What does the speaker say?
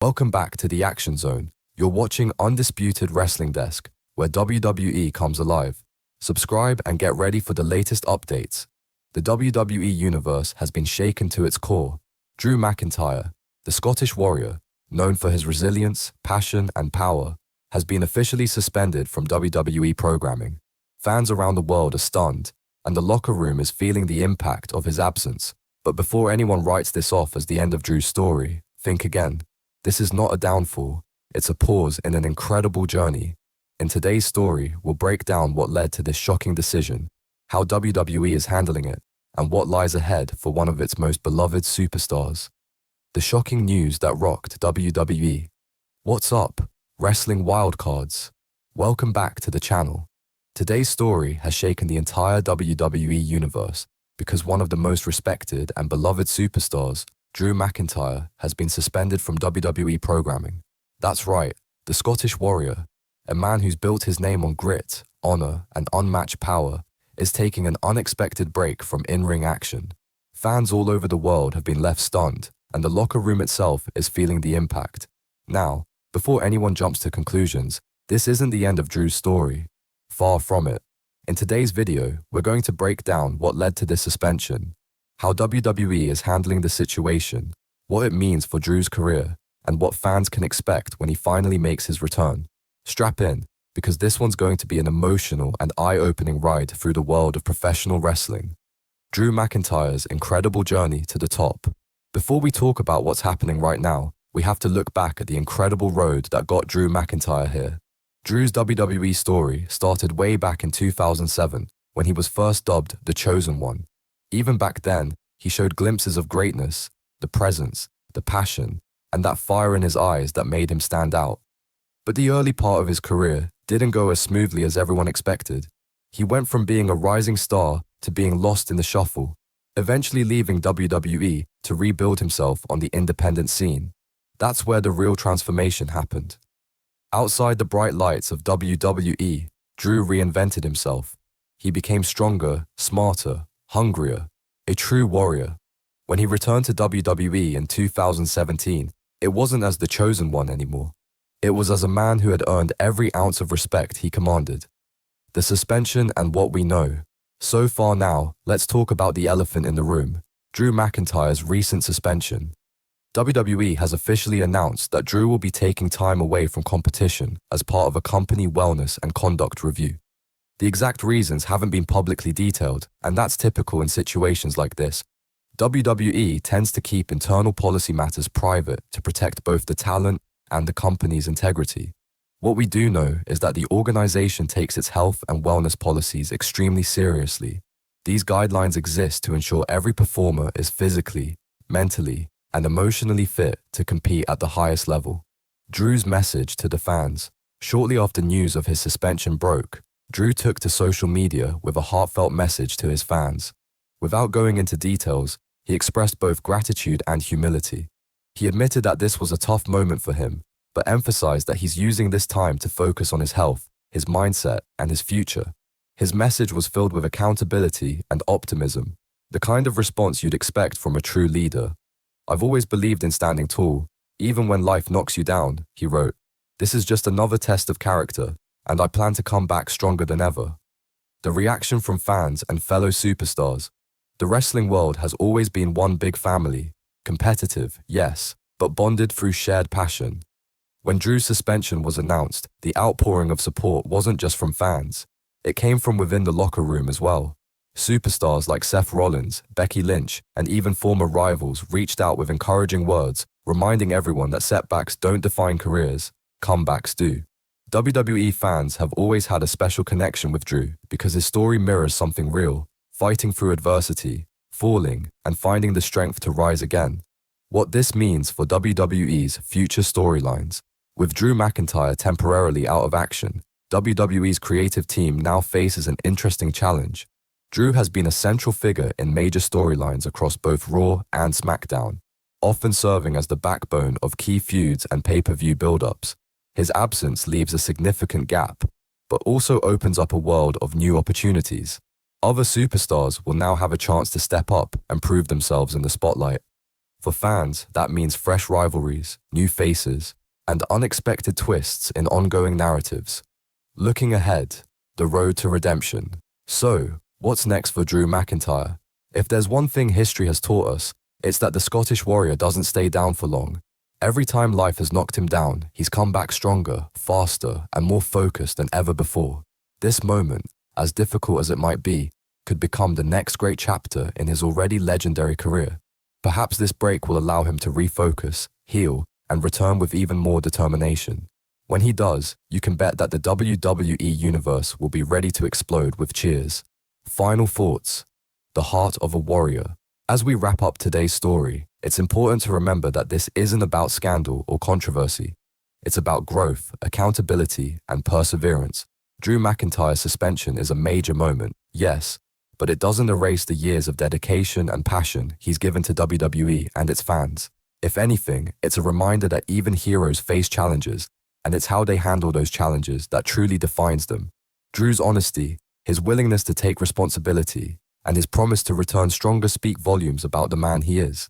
Welcome back to the Action Zone. You're watching Undisputed Wrestling Desk, where WWE comes alive. Subscribe and get ready for the latest updates. The WWE Universe has been shaken to its core. Drew McIntyre, the Scottish Warrior, known for his resilience, passion, and power, has been officially suspended from WWE programming. Fans around the world are stunned, and the locker room is feeling the impact of his absence. But before anyone writes this off as the end of Drew's story, think again. This is not a downfall, it's a pause in an incredible journey. In today's story, we'll break down what led to this shocking decision, how WWE is handling it, and what lies ahead for one of its most beloved superstars. The shocking news that rocked WWE. What's up, wrestling wildcards? Welcome back to the channel. Today's story has shaken the entire WWE Universe because one of the most respected and beloved superstars, Drew McIntyre, has been suspended from WWE programming. That's right, the Scottish Warrior, a man who's built his name on grit, honor, and unmatched power, is taking an unexpected break from in-ring action. Fans all over the world have been left stunned, and the locker room itself is feeling the impact. Now, before anyone jumps to conclusions, this isn't the end of Drew's story. Far from it. In today's video, we're going to break down what led to this suspension, how WWE is handling the situation, what it means for Drew's career, and what fans can expect when he finally makes his return. Strap in, because this one's going to be an emotional and eye-opening ride through the world of professional wrestling. Drew McIntyre's incredible journey to the top. Before we talk about what's happening right now, we have to look back at the incredible road that got Drew McIntyre here. Drew's WWE story started way back in 2007, when he was first dubbed The Chosen One. Even back then, he showed glimpses of greatness, the presence, the passion, and that fire in his eyes that made him stand out. But the early part of his career didn't go as smoothly as everyone expected. He went from being a rising star to being lost in the shuffle, eventually leaving WWE to rebuild himself on the independent scene. That's where the real transformation happened. Outside the bright lights of WWE, Drew reinvented himself. He became stronger, smarter, hungrier, a true warrior. When he returned to WWE in 2017, it wasn't as the chosen one anymore. It was as a man who had earned every ounce of respect he commanded. The suspension and what we know. So far now, let's talk about the elephant in the room, Drew McIntyre's recent suspension. WWE has officially announced that Drew will be taking time away from competition as part of a company wellness and conduct review. The exact reasons haven't been publicly detailed, and that's typical in situations like this. WWE tends to keep internal policy matters private to protect both the talent and the company's integrity. What we do know is that the organization takes its health and wellness policies extremely seriously. These guidelines exist to ensure every performer is physically, mentally, and emotionally fit to compete at the highest level. Drew's message to the fans. Shortly after news of his suspension broke, Drew took to social media with a heartfelt message to his fans. Without going into details, he expressed both gratitude and humility. He admitted that this was a tough moment for him, but emphasized that he's using this time to focus on his health, his mindset, and his future. His message was filled with accountability and optimism, the kind of response you'd expect from a true leader. "I've always believed in standing tall, even when life knocks you down," he wrote. "This is just another test of character, and I plan to come back stronger than ever." The reaction from fans and fellow superstars. The wrestling world has always been one big family, competitive, yes, but bonded through shared passion. When Drew's suspension was announced, the outpouring of support wasn't just from fans. It came from within the locker room as well. Superstars like Seth Rollins, Becky Lynch, and even former rivals reached out with encouraging words, reminding everyone that setbacks don't define careers, comebacks do. WWE fans have always had a special connection with Drew because his story mirrors something real, fighting through adversity, falling, and finding the strength to rise again. What this means for WWE's future storylines. With Drew McIntyre temporarily out of action, WWE's creative team now faces an interesting challenge. Drew has been a central figure in major storylines across both Raw and SmackDown, often serving as the backbone of key feuds and pay-per-view build-ups. His absence leaves a significant gap, but also opens up a world of new opportunities. Other superstars will now have a chance to step up and prove themselves in the spotlight. For fans, that means fresh rivalries, new faces, and unexpected twists in ongoing narratives. Looking ahead, the road to redemption. So, what's next for Drew McIntyre? If there's one thing history has taught us, it's that the Scottish Warrior doesn't stay down for long. Every time life has knocked him down, he's come back stronger, faster, and more focused than ever before. This moment, as difficult as it might be, could become the next great chapter in his already legendary career. Perhaps this break will allow him to refocus, heal, and return with even more determination. When he does, you can bet that the WWE Universe will be ready to explode with cheers. Final thoughts. The heart of a warrior. As we wrap up today's story, it's important to remember that this isn't about scandal or controversy. It's about growth, accountability, and perseverance. Drew McIntyre's suspension is a major moment, yes, but it doesn't erase the years of dedication and passion he's given to WWE and its fans. If anything, it's a reminder that even heroes face challenges, and it's how they handle those challenges that truly defines them. Drew's honesty, his willingness to take responsibility, and his promise to return stronger speak volumes about the man he is.